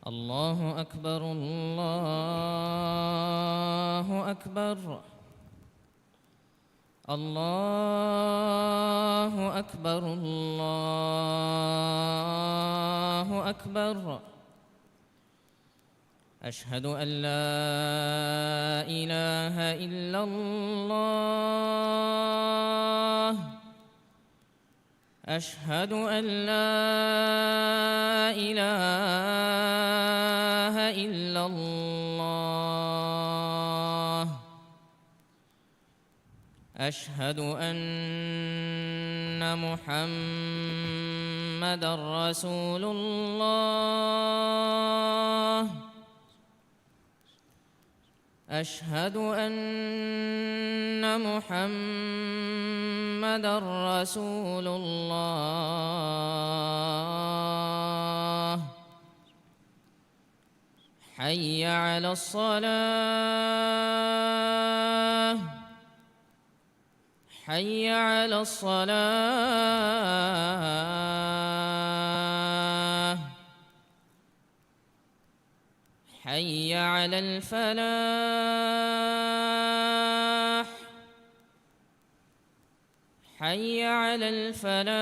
الله أكبر الله أكبر الله أكبر الله أكبر. أشهد أن لا إله إلا الله أشهد أن لا إله إلا الله أشهد أن محمدًا رسول الله أشهد أن محمدًا رسول الله. حي على الصلاة حي على الصلاة حي على الفلاح حي على الفلاح.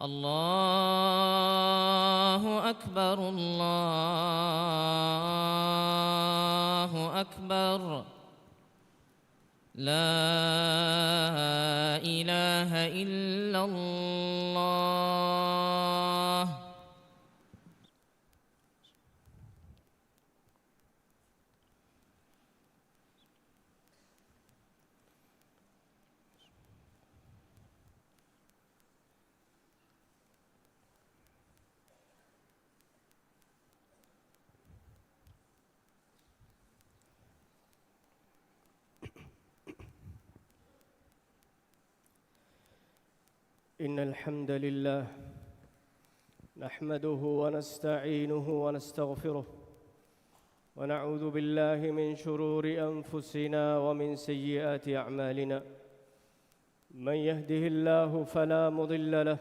الله أكبر الله أكبر. لا إله إلا الله. إن الحمد لله نحمده ونستعينه ونستغفره ونعوذ بالله من شرور أنفسنا ومن سيئات أعمالنا. من يهده الله فلا مضل له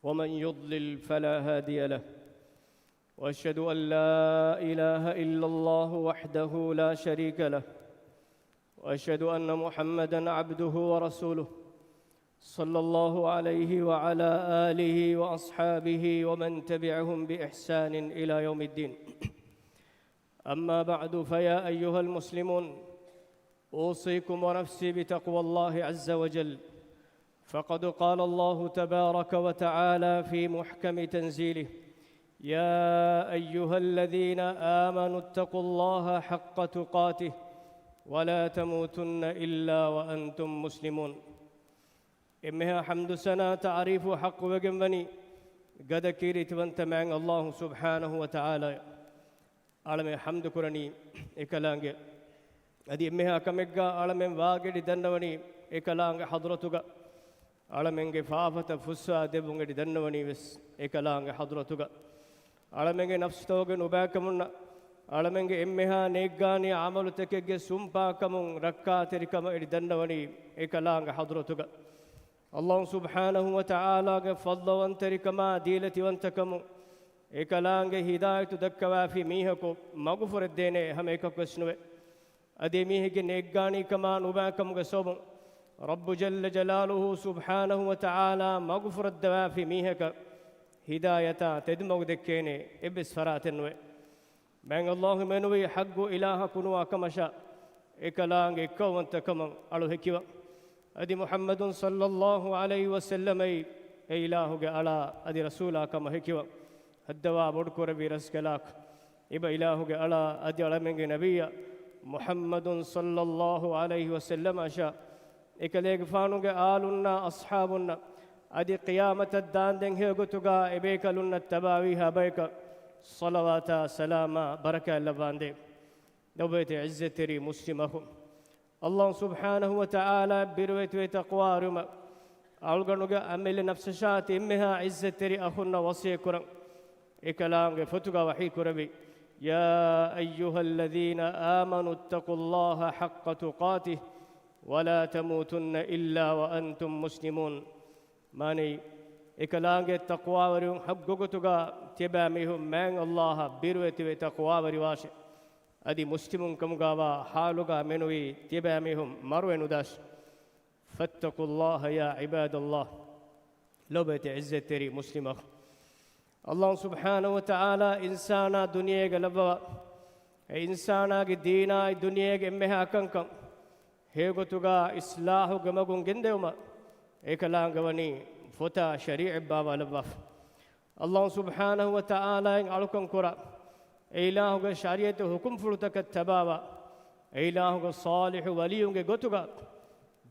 ومن يضلل فلا هادي له. وأشهد أن لا إله إلا الله وحده لا شريك له. وأشهد أن محمدًا عبده ورسوله صلى الله عليه وعلى آله وأصحابه ومن تبعهم بإحسان إلى يوم الدين. أما بعد، فيا أيها المسلمون، أوصيكم ونفسي بتقوى الله عز وجل. فقد قال الله تبارك وتعالى في محكم تنزيله: يا أيها الذين آمنوا اتقوا الله حق تقاته ولا تموتن إلا وأنتم مسلمون. إمها حمد سنة تعريف حق وجنبني قد كيرت وانت معن الله سبحانه وتعالى عالم حمد كرني إكلانج أدي إمها كمجا عالم واجد دنوني إكلانج حضرتك عالم فافة فسا دبونج دنوني بس إكلانج حضرتك عالم نفس توج نباكمنا عالم إمها نيجاني عمل تكج سمبا كمون ركعتركم دنوني إكلانج حضرتك الله سبحانه وتعالى فضل وانتركما ديلتي وانتكمو إكلانج هداية دكوا في ميهكو مغفر الدين هم إككسنوه أدي ميهك نيجاني كما نباكم غصوب رب جل جلاله سبحانه وتعالى مغفر الدوا في ميهك هداية تدمغ دكيني إبس فراتنوه من الله منوي حق إله كنوا كمشا إكلانج إكو وانتكمو ألو هكيوا أدي محمد صلى الله عليه وسلم أي إله على أدي رسولا كما هكوا الدواء بدكور بيرسكلاك إبا إله على أدي علمين نبي محمد صلى الله عليه وسلم أشاء إكليك فانوك آلنا أصحابنا أدي قيامة الدان دنه قتوغا إبيك لنا التباويها بيك صلوات سلاما بركة اللباندي دوبيت عزتري مسلمهم الله سبحانه وتعالى برويت وتقوى رما ألغنوغا أمل نفس شات إمها عزتري أخونا وصيكرا إكلام فتوغا وحي كربي يا أيها الذين آمنوا اتقوا الله حق تقاته ولا تموتن إلا وأنتم مسلمون ماني إكلانج التقوى وريون حقوقتها تباميهم من الله بيروتي تقوى وريواش أدي مسلمون كم غوا حالوغا منوي تباميهم مروي نداش فاتقوا الله يا عباد الله لو بيت عزة تري مسلمة الله سبحانه وتعالى إنسانا دنيا غلبا إنسانا دينا دنيا إمها كنكم هيغتوغا إصلاح غمغون جندوما إكلان غوني فتا شريع بابا لباف الله سبحانه وتعالى علكم كرا إلهك شريعة حكم فرتك التبابا إلهك صالح وليونك غتوغا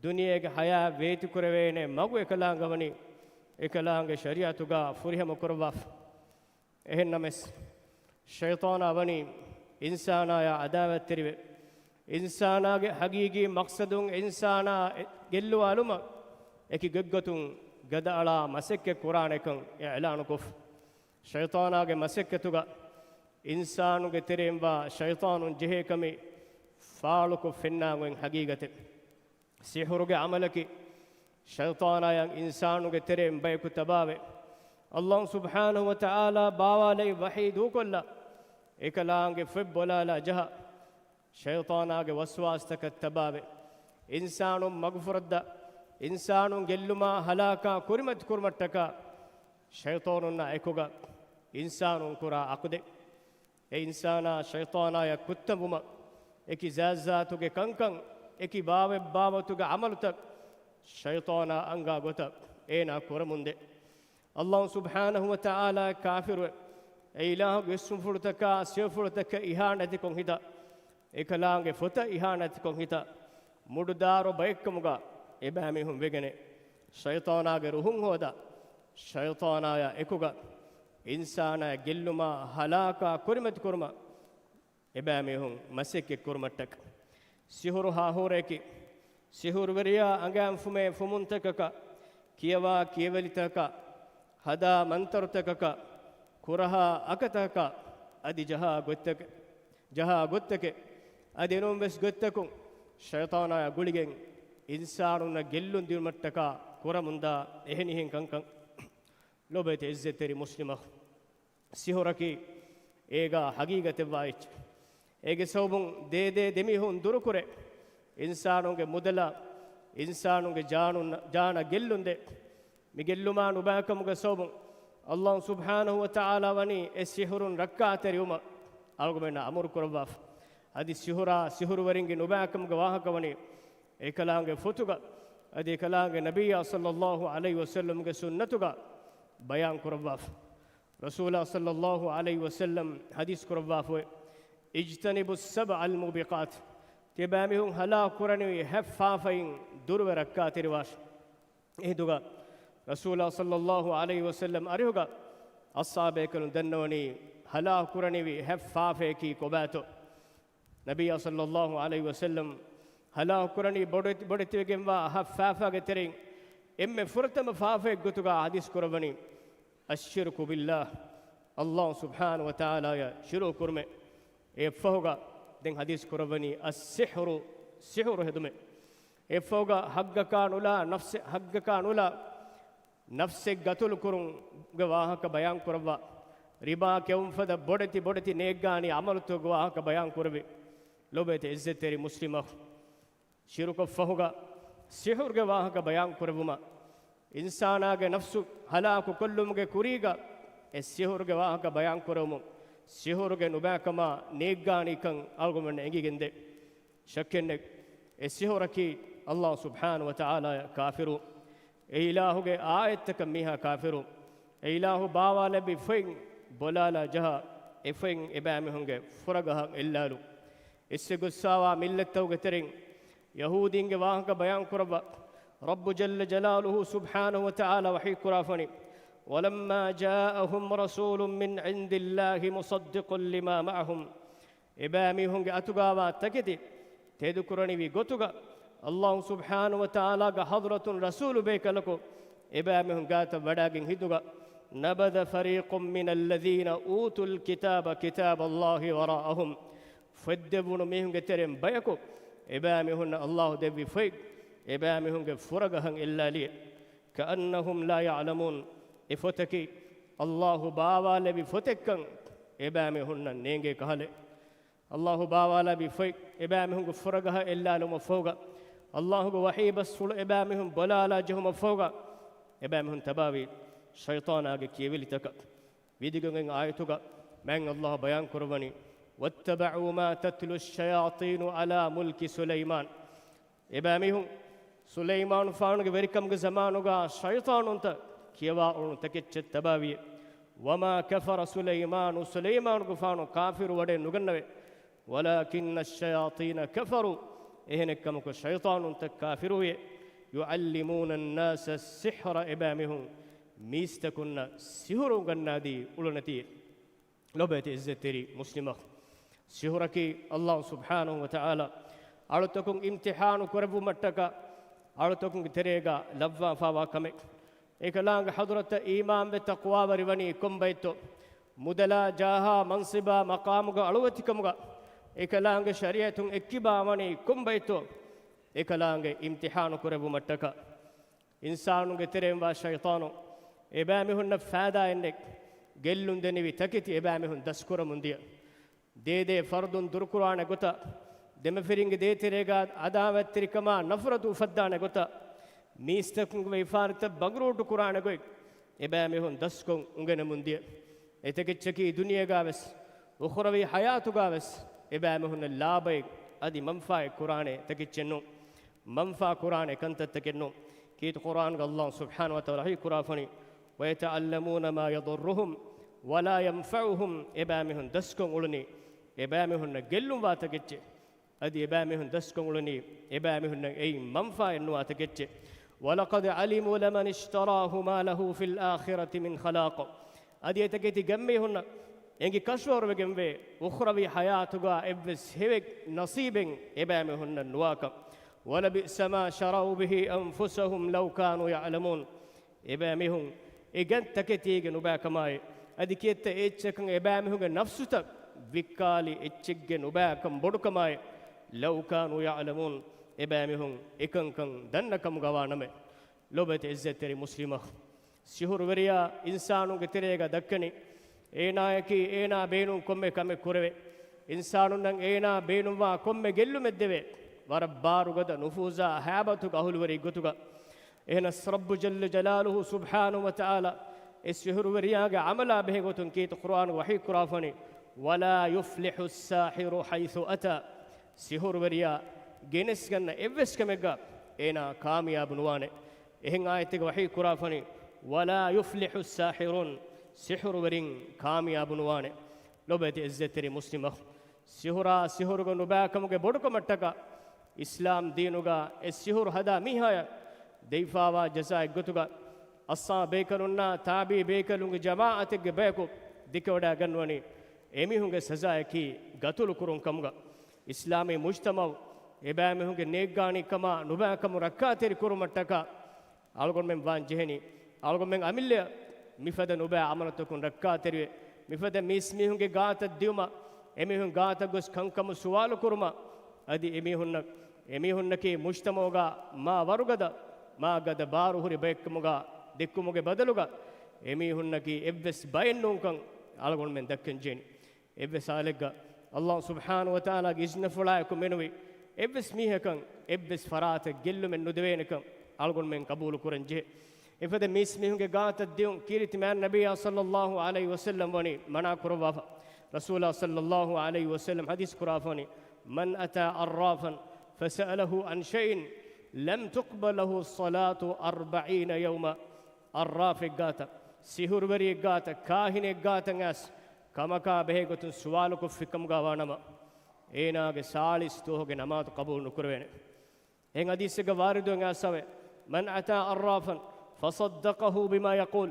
دنيا حياة بيت كروين مغو إكلان غوني إكلان شريعتوغا فريهم كرباف إهن نمس شيطان أبني إنسانا يا عداوة تريب إنسانا حقيقي مقصدون إنسانا جلو علوما إكي جگتون جد على مسك قرآنكم إعلان كف شيطانا مسكتوغا إنسانو تريم با شيطان جهكمي فالك فينا وين حقيقة سحرك عملك شيطانا ين إنسانو تريم بيك تبابه الله سبحانه وتعالى باوا لي وحيد كلا إكلانك فب ولا لا جها شيطاناك وسواس تكتبابه إنسان مغفرد إنسان جلما هلاكا كرمت كرمتكا شيطاننا إكوغا إنسان كرا عقد إنسانا شيطانا يا كتبما إكي زازاتك كنكن إكي باب عملتك شيطانا أنغا غتا إينا كرمند الله سبحانه وتعالى كافر إله يسم فرتكا سيفرتك إهانتكم هدا إكلانge fota ihanati kon hita mududaro bayekkamuga ebamihum wegene shaytanage ruhun hoda shaytanaya ekuga insana gelluma halaka kurimat kurma ebamihum maseke kurmattak sihuru ha horeki sihur wariya angam fume fumuntakaka kiyawa kiyawalitaka hada mantartakaka kuraha akataka adi jaha gottake أدينهم بس قتكم شيطانا يقولين إنساننا جلون دير متكا كورا مندا إهنيهن كان لو بيت عزة تري مسلمة سيهوركي إيجا حقيقة بايت إيجا صوبون دميهون دروكورة إنسانون مدلا إنسانون جانا جلون ده مجلوما نباكم صوبون الله سبحانه وتعالى وني السيهورون ركعة يوما أرجونا أمور كرباف أدي سهر ورينج نباكم جواها كوني إكلانج فتوغا أدي إكلانج نبي صلى الله عليه وسلم كسنتوغا بيان كرباف رسول صلى الله عليه وسلم حديث كرباف اجتنبوا السبع الموبقات تبامهم هلا كرني حفافين دور ركعات رواش إهدوغا رسول صلى الله عليه وسلم أريوغا أصحابه كانوا دنوني هلا كرني حفافيكي كوباتو نبي صلى الله عليه وسلم هلا كرني بدت جنبا حفافة كترين إم فرتم فافة قطعة حديث كربني الشرك بالله الله سبحانه وتعالى يا شرو كرمه إفهوغا دين حديث كربني السحر سحر هدمه إفهوغا حق كانولا نفس حق كانولا نفس قتل كرون جواها كبيان كربا ربا كيوم فدا بدتي نيجاني عملتو جواها كبيان كربي لو بيت عزة تري مسلمة شرك فهوغا سحر جواها كبيان كربما إنسانا نفسه هلاك كلهم كوريغا السحر جواها كبيان كربما سحر نباكما نيجاني كان أرجومن إنجي جندة شكنك السحر كي الله سبحانه وتعالى كافر إله آية كميها كافر إله باوا نبي فين بولالا جها إفين إبامهم فرقها إلالو إسقساوا ملته وقترين يهودين واهك بيان كربا رب جل جلاله سبحانه وتعالى وحي كرافني ولما جاءهم رسول من عند الله مصدق لما معهم إبامهم أتقاوا تكتي تذكرني بقتقا الله سبحانه وتعالى حضرة رسول بيك لكو إبامهم قات بداقين هدوغا نبذ فريق من الذين أوتوا الكتاب كتاب الله وراءهم فدبون ميهم قترين بيكو إبامهن الله دبي فيك إبامهن فرقهن إلا لي كأنهم لا يعلمون إفتكي الله باوا لبي فتكن إبامهن نينجي كهله الله باوا لبي فيك إبامهن فرقها إلا لهم فوق الله وحي بسول إبامهن بلالا جهم فوق إبامهن تباوي شيطان آگه كيويل تك ويدگن آيتوغا من الله بيان كربني واتبعوا ما تتلو الشياطين على ملك سليمان إبامهن سليمان فانوغ وركمغ زمانوغا شيطان انت كيوا اون تكچ تباوي وما كفر سليمان سليمان فانو كافر وده نغنوي ولكن الشياطين كفروا إهنكمك شيطان انت كافروي يعلمون الناس السحر إبامهم ميستكن سحر غنادي أولنتي لبيت إزتري مسلمة سحركي الله سبحانه وتعالى أرتكم امتحان كربو متك أرتكم تريغا لبوا فاوا كمك إكلام حضرة إمام بتقوى وروني كم بيتو مدلا جاها منصبا مقامك ألوتكمك إكلام شريعة إكبا وني كم بيتو إكلام امتحان كربو متك إنسان تريم وشيطانو إبامهن فادا إنك قلون دنيوي تكتي إبامهن دسكور منديا دي فرد دركران غتا دمفرينغ دي تريغاد عداوت تركما نفرت فدان غتا ميستكم ويفارت بغروت قران غوي إبامهن دسكون انغن منديا اتكچكي دنيا غاوس اخروي حياه غاوس إبامهن لابي ادي منفع قران تكچنو منفع قران كنت تكنو كيت قران الله سبحانه وتعالى هي قرافني ويتعلمون ما يضرهم ولا ينفعهم إبامهن دسكون ولني إبامهن قلوا واتكتش أدي إبامهن دسكون ولني إبامهن أي منفع واتكتش ولقد علموا لمن اشتراه ما له في الآخرة من خلاق أدي تكتي جميهن إنك كشور بجنبه أخروي حياتها إبس هيك نصيب إبامهن نواكا ولبئس ما شروا به أنفسهم لو كانوا يعلمون إبامهن إجن تكتيج نباكماي أديكيت إتشكن إبامهن نفسه بكالي إتشج نباكم بدكماي لو كانوا يعلمون إبامهن إكنكن دنكم غوانمه لو بيت إزتري مسلمة سحر وريا إنسانو كتيريغا دكني إينا يكي إينا بينو كم كم كوربه إنسانو نن إينا بينو وا كم جلو مدبه وربارو غدا نفوزا هابتو كهول وري غتوغا إهنا رب جل جلاله سبحانه وتعالى السحر ورياغ عملا به غتون كيت قرآن وحي كرافني ولا يفلح الساحر حيث أتى سحر وريا جنس كنا إبس كمجا إنا كامياب نوانه إهن آيتك وحي كرافني ولا يفلح الساحرون سحر ورين كامياب نوانه لو بيت إزتري مسلمة سحر نباكم بدكم أتكا إسلام دينوغا السحر هذا ميهايا ديفاوا جزاء غتوغا أصا بيكلونا تابي بيكلونغ جماعتك بيكو ديكودا غنوني එමිහුන්ගේ සසායකි ගතුළු කුරුම් කමුග ඉස්ලාමී මුජ්තමව් එබෑමිහුන්ගේ නේග්ගානිකම නුබෑකම රක්කාතෙරි කුරුමට්ටක අල්ගොන් මෙන් වාන් ජෙහෙනි අල්ගොන් මෙන් අමිල්ලය මිෆද නුබෑ අමනතකුන් රක්කාතෙරි මිෆද මිස්මිහුන්ගේ ගාත දියුම එමිහුන් ගාත ගොස් කංකම සුවාල කුරුම අදි එමිහුන්නකි මුජ්තමවගා මා වරුගද මා ගද බාරු හුරි බෙක්කමුගා දෙක්කුමුගේ බදලුග එමිහුන්නකි එව්වස් බයෙන්නුන්කන් අල්ගොන් මෙන් දක්කන් ජෙනි إبس عليك الله سبحانه وتعالى جزنا فلاكم منوي إبس ميهكم إبس فراتك جلوا من ندوينكم ألقون من قبول كورنجه إفدا ميس ميهون جات الديون كيرت من النبي صلى الله عليه وسلم وني منا كرافا رسول الله صلى الله عليه وسلم حديث كرافوني من أتى عرافا فسأله عن شيء لم تقبل له الصلاة 40 يوما عراف جات سحر وري جات كاهن جات ناس كمكا بهيغتون سوالك فيكم غوانما ايناගේ සාලිස් තෝහගේ නමාත قبول නුකරවෙන එන් හදීසක වාරිදුන් ආසවේ من أتى عرافا فصدقه بما يقول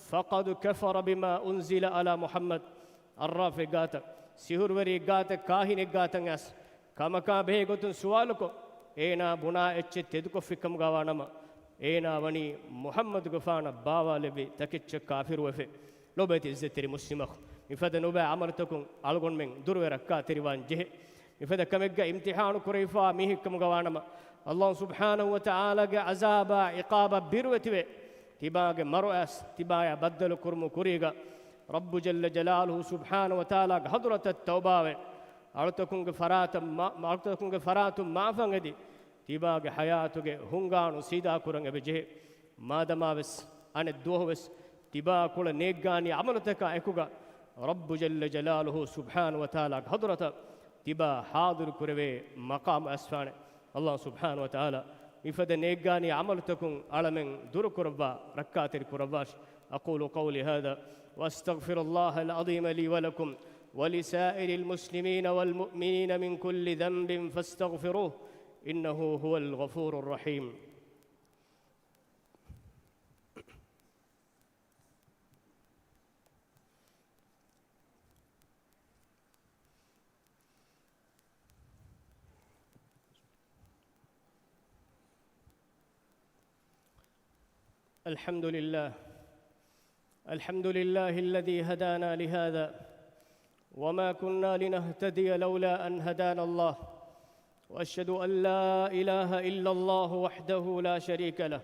فقد كفر بما أنزل على محمد عراف غاتا سحر وري غاتا كاهن غاتا ناس كمكا بهيغتون سوالك اينا بنا اچ تدكو فيكم غوانما اينا وني محمد غفانا باوا لبي تكچ كافر وفي لو بيت عزتري مسلمه مفاد نوبا عمرتكم ألقون من دور ركعة تريوان جه ifada kamegga imtihanu kurayfa mihikkum gawanama Allah subhanahu wa ta'ala ge azaba iqaba birwetiwe tibage maruas tibaya baddalu kurmu kuriga rabbu jalla jalaluhu subhanahu wa ta'ala ge hadrat at-tawbawe alutakunge faratum maafangedi tibage hayatuge hunganu sida kurang ebeje madamaves ane duhoves tiba kula neggani amalutaka ekuga rabbu jalla jalaluhu subhanahu wa ta'ala ge hadrata tiba hadir kurave maqam asfane Allah subhanahu wa ta'ala ifada neggani amalutakum alamen dur kurva rakkatir kurvash aqulu qawli hadha واستغفر الله العظيم لي ولكم ولسائر المسلمين والمؤمنين من كل ذنب فاستغفروه إنه هو الغفور الرحيم الحمد لله الذي هدانا لهذا وما كنا لنهتدي لولا أن هدانا الله وأشهد أن لا إله إلا الله وحده لا شريك له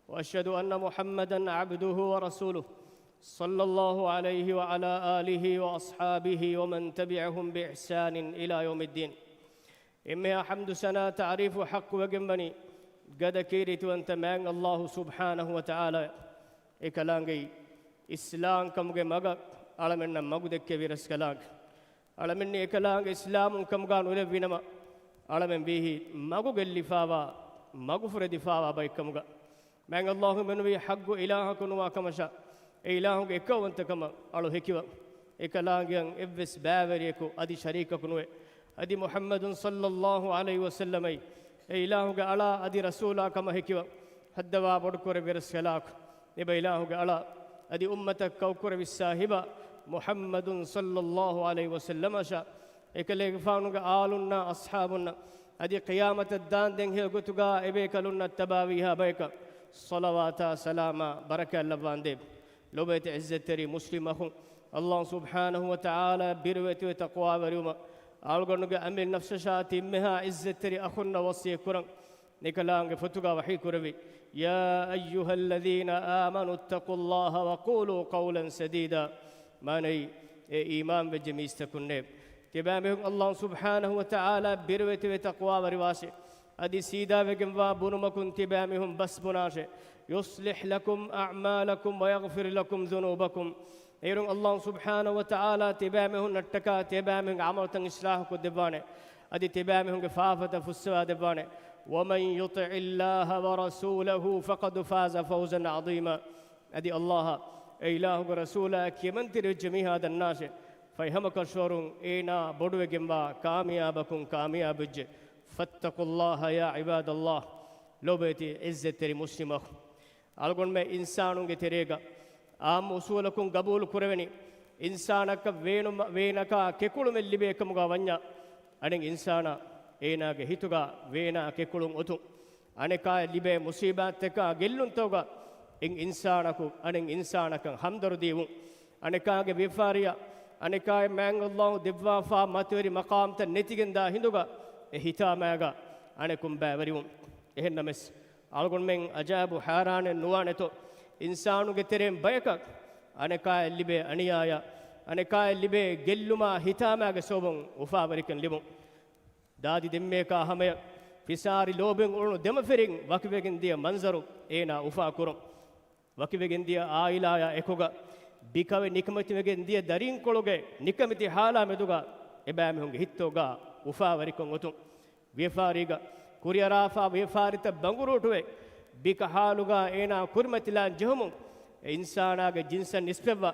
وأشهد أن محمدًا عبده ورسوله صلى الله عليه وعلى آله وأصحابه ومن تبعهم بإحسان إلى يوم الدين إما حمد سنة تعريف حق وجنبني قد كيرت وأنت معن الله سبحانه وتعالى إكلانجي إسلام كم جمعك على من مجدك كبيرس كلام على من إكلانج إسلام كم كان ولا بينما على من به مجو اللفاوا مجو فرد فاوا بايكمجا معن الله من بي حق إلهك نواكمشا إلهك إكو أنت كم على هكوا إكلانج إبس بابريكو أدي شريكك نوي أدي محمد صلى الله عليه وسلم إلهك على أدي رسولا كما هكوا هدوا بدكور بيرس كلاك إبا إلهك على أدي أمتك كوكر بالساهبة محمد صلى الله عليه وسلم شاء إكليك فانوك آلنا أصحابنا أدي قيامة الدان دين هي قتوغا إبيك لنا التباويها بيك صلوات سلاما بركة اللبان ديب لو بيت عزة تري مسلم أخو الله سبحانه وتعالى برويت وتقوى وريوما ألغنوك أمل نفس شاتي مها عزة تري أخونا وصي كرن نكلانك فتوغا وحي كربي يا أيها الذين آمنوا اتقوا الله وقولوا قولا سديدا ما ني إيمان بجميس تكون تبامهم الله سبحانه وتعالى برويت وتقوى ورواسي أدي سيدا وجنوا بنمكن تبامهم بس بناشي يصلح لكم أعمالكم ويغفر لكم ذنوبكم يرون الله سبحانه وتعالى تبامهم نتكا تبامهم عمرة إصلاح كدبانه أدي تبامهم كفافة فسوا دبانه ومن يطع الله ورسوله فقد فاز فوزا عظيما أدي الله إله ورسوله كمن ترى جميع هذا الناس فيهمك شورون إينا بدو جنبا كاميابكم كاميابج فاتقوا الله يا عباد الله لو بيتي عزة تري مسلم ألقون ما إنسانون تريغا آم أصولكم قبول كروني إنسانك وينك ككل من لبيكم غوانيا أدين إنسانا إينا هيتوغا وينا ككلون أتو أنكا لبي مصيبات تكا جلون توغا إن إنسانكو أدين إنسانك حمدر ديوون أنكا بيفاريا أنكا مانغ الله دبوا فا ماتوري مقام تنتيجن دا هندوغا هيتا ماغا أنكم باوريوم إهن نمس ألغون من أجاب حاران نوانتو إنسانو جترين بايكا أنكا لبي أنيايا أنكا لبي جلما هيتا ماغا سوبون وفا بريكن لبون دادي دميكا هميا فيساري لوبين أولو دمفرين وكبيكن ديا منظرو إينا وفا كورم وكبيكن ديا آيلايا إكوغا بيكاوي نكمتي مگن ديا دارين كولوغي نكمتي حالا مدوغا إبامي هيتوغا وفا وريكن وتون ويفاريغا كوريرافا ويفاريت بانغروتوي بيكا حالوغا إينا كورمتلان جهمون إنساناغا جنسا نسبوا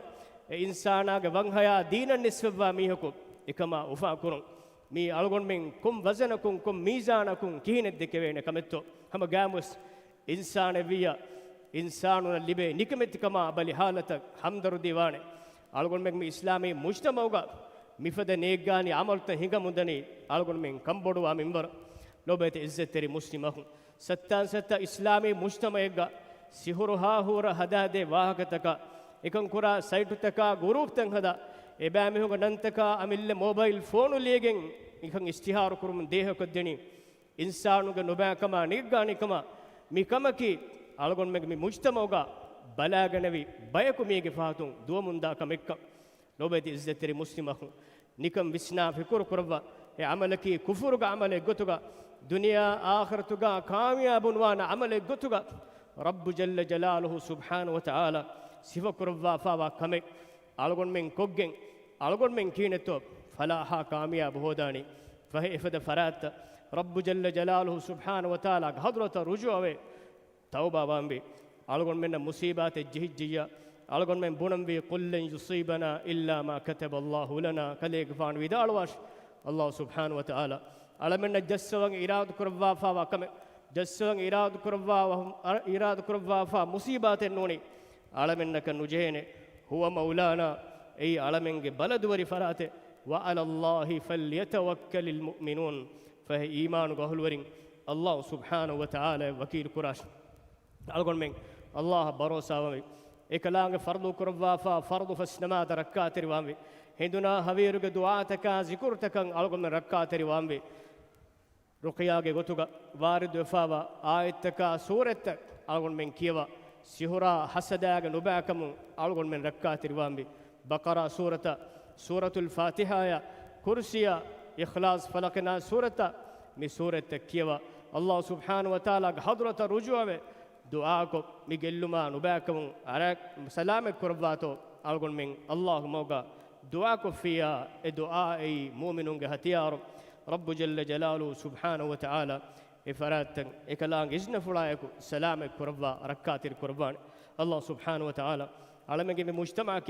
إنساناغا وانهايا دينا نسبوا ميهكو إكما وفا كورم مي ألغون من كم وزنكم كم ميزانكم كين الدكوين كمتو هم جاموس إنسان بيا إنساننا لبي نكمت كما بلي حالتك حمدر ديوانه ألغون من إسلامي مجتمعوغا مفد نيجاني عملت هنگا مدني ألغون من كمبودوا منبر لو بيت عزت تري مسلمه ستان ستا إسلامي مجتمعيغا سيهورها هورا هدا دي واهكتك إكن كورا سايتو تكا غروب تنهدا එබෑමිහුග නන්තකා අමිල්ල මොබයිල් ෆෝනු ලියගෙන් නිකන් ඉස්තිහාරු කුරුම් දේහක දෙනි ඉන්සානුග නොබෑකම නිග්ගානිකම මිකමකි අලගොන් මෙග මි මුජ්තමෝග බලාගනවි බයකු මේගේ ෆාතුන් දුවමුන්දා කමෙක්ක ලොබේති ඉස්සතරි මුස්ලිමහු නිකම් විස්නා ෆිකුරු කුරවා ඒ අමලකි කුෆුරුග අමලෙ ගොතුග දුනියා ආඛිරතුග කාමියාබුන් වාන අමලෙ ගොතුග රබ්බු ජල්ල ජලාලුහු සුබ්හානහු වතාලා සිව කුරවා ෆාවා කමෙක් අලගොන් මෙන් කොග්ගෙන් අලගොන් මෙන් කීනතෝ ෆලාහා කාමියාබ හෝදානි ෆහි ඉෆද ෆරාත් රබ්බු ජල්ල ජලාලුහු සුබ්හානහු වතාලා හදරත රුජුවේ තවබා වම්බි අලගොන් මෙන්න මුසීබාත ජිහිජ්ජිය අලගොන් මෙන් බුනම් වේ කුල්ලන් යුසීබනා ඉල්ලා මා කතබල්ලාහු ලනා කලේග ෆාන් විදාලවාෂ් අල්ලාහ් සුබ්හානහු වතාලා අලමෙන්න ජස්සවන් ඉරාදු කරවා ෆාවා කම ජස්සවන් ඉරාදු කරවා ෆා මුසීබාතෙන් නෝනි අලමෙන්නක නුජේනේ හුව මෞලානා ඒ අලමෙන්ගේ බලදුවරි ෆරාතේ وعلى الله فليتوكل المؤمنون فهي إيمان قهلورين الله سبحانه وتعالى وكيل كراش ألقون من الله بروسا ومي إكلام فرض كربافا فرض فسنما دركات روامي هندنا هويرك دعاتك ذكرتك ألقون من ركات روامي رقيا غوتوغا وارد وفاوا آيتك سورة ألقون من كيوا سيهورا حسدا نباكم ألقون من ركات روامي بقرة سورة الفاتحة كرسيا إخلاص فلقنا سورة من سورة كيوا الله سبحانه وتعالى حضرة رجوع دعاكم ميجلما نباكم أراك سلامك كرباتو ألقون من الله موجا دعاكم فيها الدعاء مؤمنون هتيار رب جل جلاله سبحانه وتعالى إفراتن إكلام إذن فلايكو سلامك كربا ركاتير كربان الله سبحانه وتعالى على مجمع مجتمعك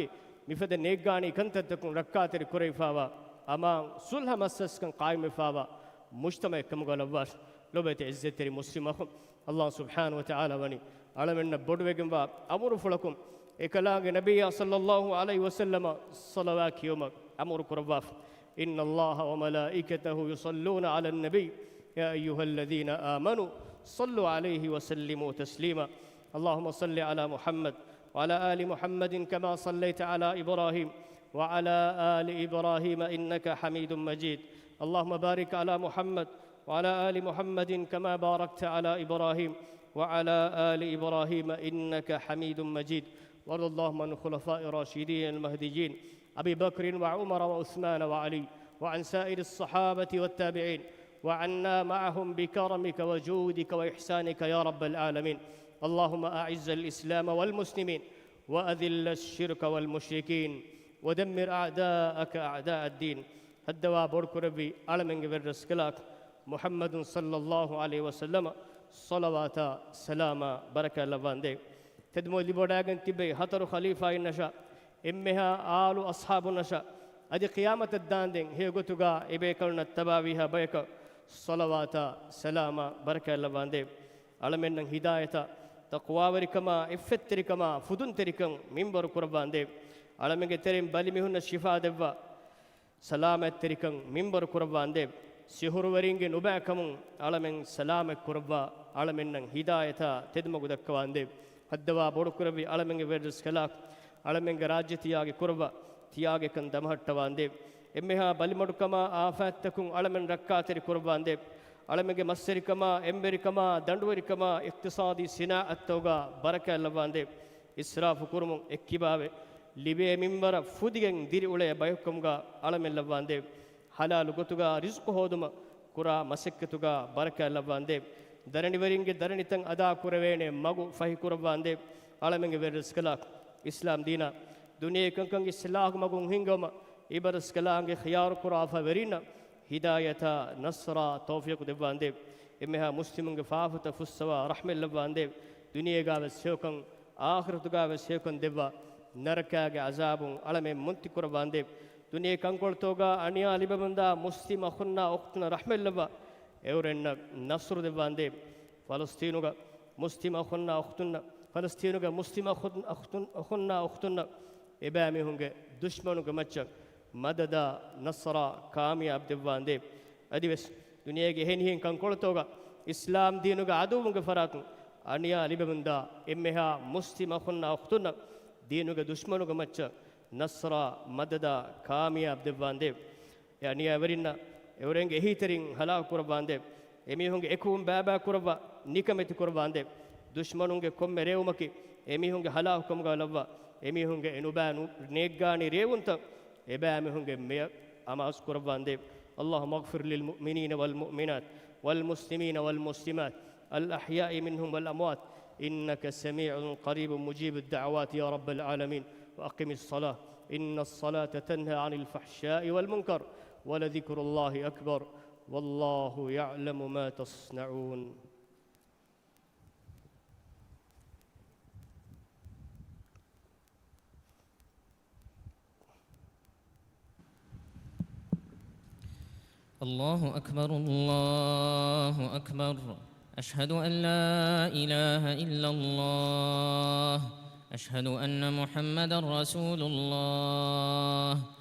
مفد نيجاني كنت تكون ركاتير كريفاوا أما صلح مسسكن قائم فاوا مجتمع كم قالواش لو بيت عزتري مسلمهم الله سبحانه وتعالى وني على من بدوجن با أمر فلكم إكلام النبي صلى الله عليه وسلم صلوات يوم أمر كرباف إن الله وملائكته يصلون على النبي يا أيها الذين آمنوا صلوا عليه وسلموا تسليما اللهم صل على محمد وعلى آل محمد كما صليت على إبراهيم وعلى آل إبراهيم إنك حميد مجيد اللهم بارك على محمد وعلى آل محمد كما باركت على إبراهيم وعلى آل إبراهيم إنك حميد مجيد وارض اللهم عن الخلفاء الراشدين المهديين أبي بكر وعمر وعثمان وعلي وعن سائر الصحابة والتابعين وعنا معهم بكرمك وجودك وإحسانك يا رب العالمين اللهم أعز الإسلام والمسلمين وأذل الشرك والمشركين ودمر أعداءك أعداء الدين الدواء بورك ربي على من قبل رسكلاك محمد صلى الله عليه وسلم صلوات سلام بركة لباندي تدمو لبوداغن تبي هتر خليفة النشا إمها آل أصحاب النشا أدي قيامة الداندين هي قتوغا إبيكرنا التباويها بيك صلوات سلام بركة لباندي على من هداية تقوى وركما إفتركما فدون تركم منبر قرباندي على من ترين بالمهن الشفاء دبا سلامة تركم منبر قرباندي سهور ورينج نباكم على من سلامة قربا على من هداية تدمج دكواندي الدواء بورك ربي على من فيرس كلاك على من راجة تياج قربا تياج كن دمهر تواندي إمها بالمركما آفاتكم على من ركاتر قرباندي على من مسركما إمبركما دندوركما اقتصادي صناعة التوغا بركة لباندي إسراف كرم إكبابه لبي منبر فوديген ديري أولي بايكمغا على من لباندي حلال غتوغا رزق هودما كرا مسكتوغا بركة لباندي درني ورينجي درني تن أدا كروينه مغو فهي كرباندي على من غيرس كلاك إسلام دينا دنيا كنكن إسلام مغو هنگما إبرس كلاك خيار كرا فورينا هداية نصر توفيق دباندي إمها مسلمون فافة فسوا رحمة لباندي دنيا غا وسيوكن آخرت غا وسيوكن دبا نركا عذاب على من منتي كرباندي دنيا كنكول توغا أنيا لبمندا مسلم أخنا أختنا رحمة لبا أورنا نصر دباندي فلسطينوغا مسلم أخنا أختنا فلسطينوغا مسلم أخنا أختنا إبامي هنگا دشمنوغا مچا مددا نصر كامياب دباندي أدي بس دنيا هين كنكول توغا إسلام دينوغا عدوغا فراتن أنيا لبمندا إمها مسلم أخنا أختنا دينوغا دشمنوغا مچا نصرا مددا كامياب دباندب يعني أورينا أورينج إهيترين هلا كورباندب එමිහුන්ගේ එකුම් බෑබෑ කුරවා නිකමෙති කුරවාන්දේ දුෂ්මනුන්ගේ කොම්මෙ රේවමකි එමිහුන්ගේ හලා හුකම්ගා ලව්වා එමිහුන්ගේ එනුබෑනු නේග්ගානි රේවුන්ත එබෑමිහුන්ගේ මෙය අමාස් කුරවාන්දේ اللهم اغفر للمؤمنين والمؤمنات والمسلمين والمسلمات الأحياء منهم والأموات إنك سميع قريب مجيب الدعوات يا رب العالمين وأقم الصلاة إن الصلاة تنهى عن الفحشاء والمنكر ولذكر الله أكبر والله يعلم ما تصنعون الله أكبر الله أكبر أشهد أن لا إله إلا الله أشهد أن محمدًا رسول الله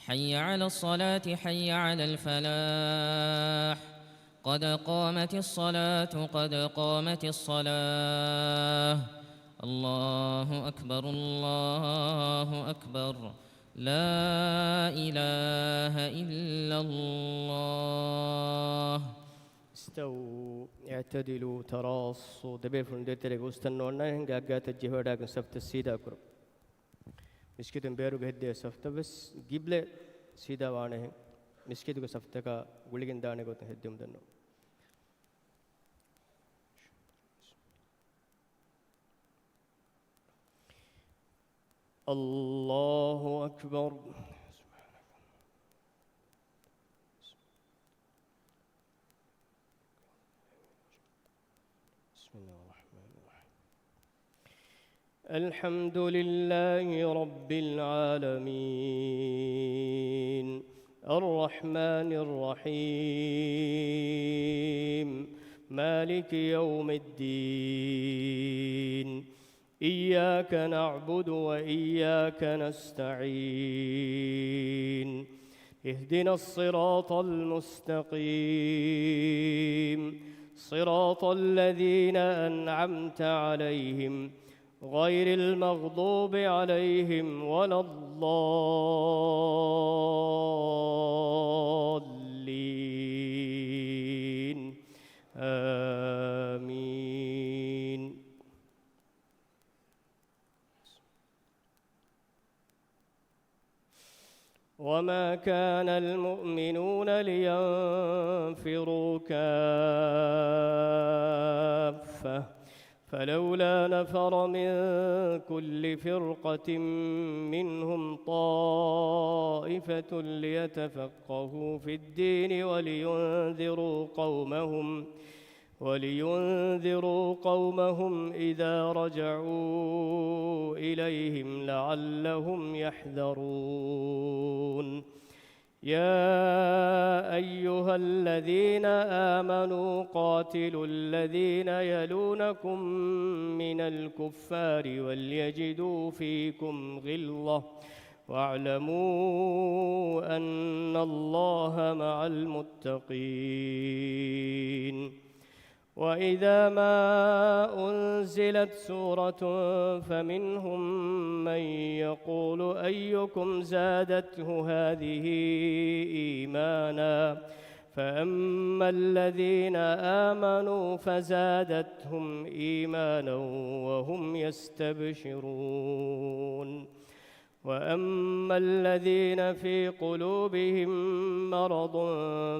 حي على الصلاة حي على الفلاح قد قامت الصلاة قد قامت الصلاة الله أكبر الله أكبر لا إله إلا الله استووا اعتدلوا تراصوا دبيفون ديتريك واستنونا هنگا قات الجهودا كن سفت السيدا كرو مسكتن بيرو هدي سفت بس قبل سيدا وانه مسكتو سفتكا غوليگن دانه گوتن هديم دنو الله أكبر بسم الله الرحمن الرحيم الحمد لله رب العالمين الرحمن الرحيم مالك يوم الدين إياك نعبد وإياك نستعين اهدنا الصراط المستقيم صراط الذين أنعمت عليهم غير المغضوب عليهم ولا الضالين آمين وما كان المؤمنون لينفروا كافة فلولا نفر من كل فرقة منهم طائفة ليتفقهوا في الدين ولينذروا قومهم إذا رجعوا إليهم لعلهم يحذرون يا أيها الذين آمنوا قاتلوا الذين يلونكم من الكفار وليجدوا فيكم غلظة واعلموا أن الله مع المتقين وإذا ما أنزلت سورة فمنهم من يقول أيكم زادته هذه إيمانا فأما الذين آمنوا فزادتهم إيمانا وهم يستبشرون وأما الذين في قلوبهم مرض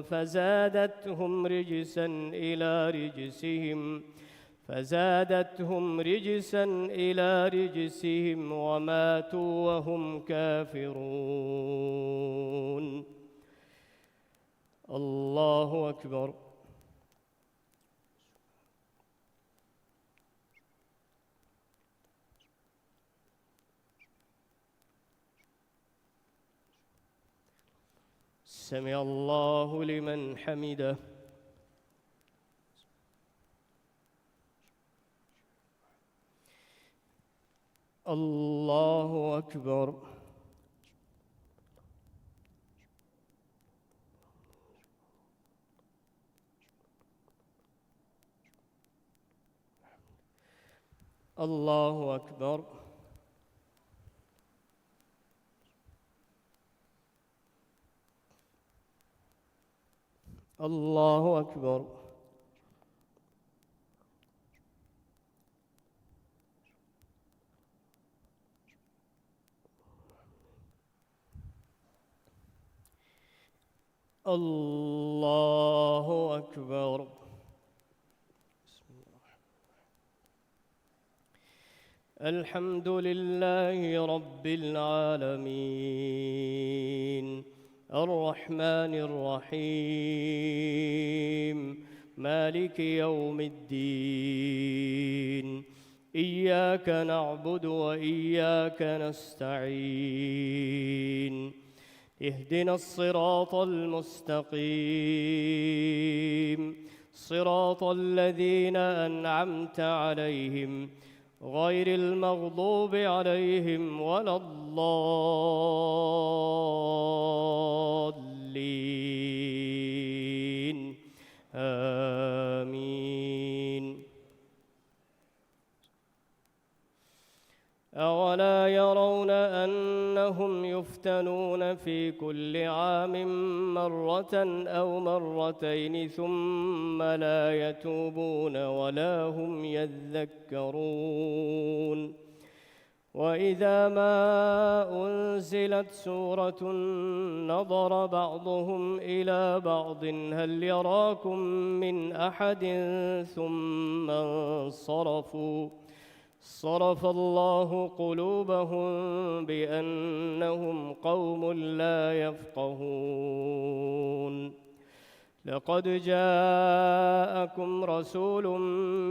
فزادتهم رجسا إلى رجسهم وماتوا وهم كافرون الله أكبر سمع الله لمن حمده الله أكبر الله أكبر الله أكبر. الله أكبر. الحمد لله رب العالمين الرحمن الرحيم مالك يوم الدين إياك نعبد وإياك نستعين اهدنا الصراط المستقيم صراط الذين أنعمت عليهم غير المغضوب عليهم ولا الضالين آمين. أولا يرون أنهم يفتنون في كل عام مرة أو مرتين ثم لا يتوبون ولا هم يذكرون وإذا ما أنزلت سورة نظر بعضهم إلى بعض هل يراكم من أحد ثم انصرفوا صرف الله قلوبهم بأنهم قوم لا يفقهون لقد جاءكم رسول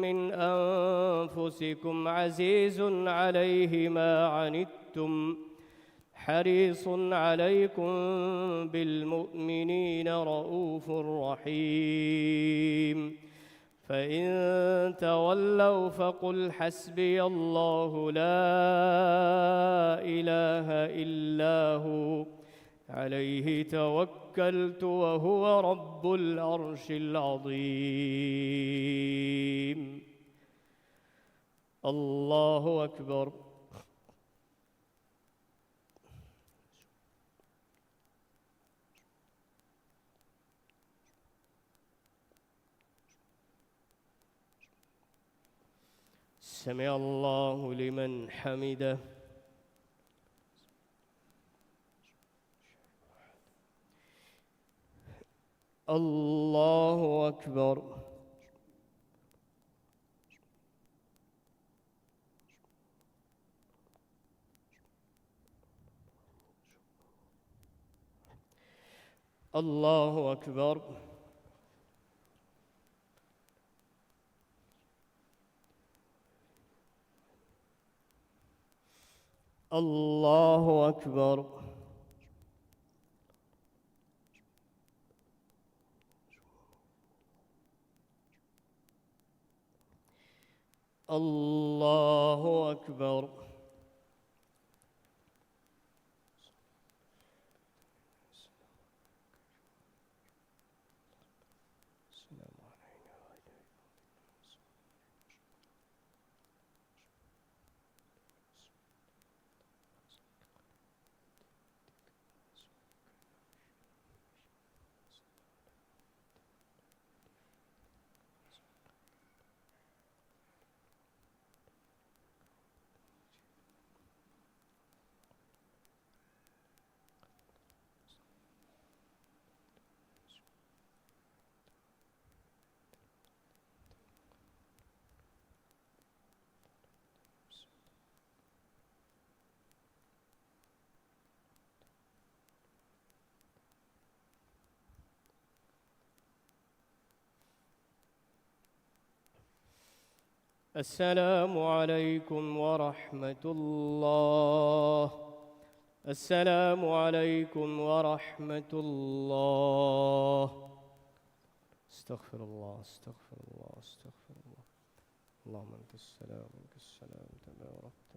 من أنفسكم عزيز عليه ما عنتم حريص عليكم بالمؤمنين رؤوف رحيم فإن تولوا فقل حسبي الله لا إله إلا هو عليه توكلت وهو رب العرش العظيم. الله أكبر. سمع الله لمن حمده. الله أكبر. الله أكبر. الله أكبر. الله أكبر. السلام عليكم ورحمة الله. السلام عليكم ورحمة الله. استغفر الله استغفر الله استغفر الله. اللهم أنت السلام ومنك السلام تباركت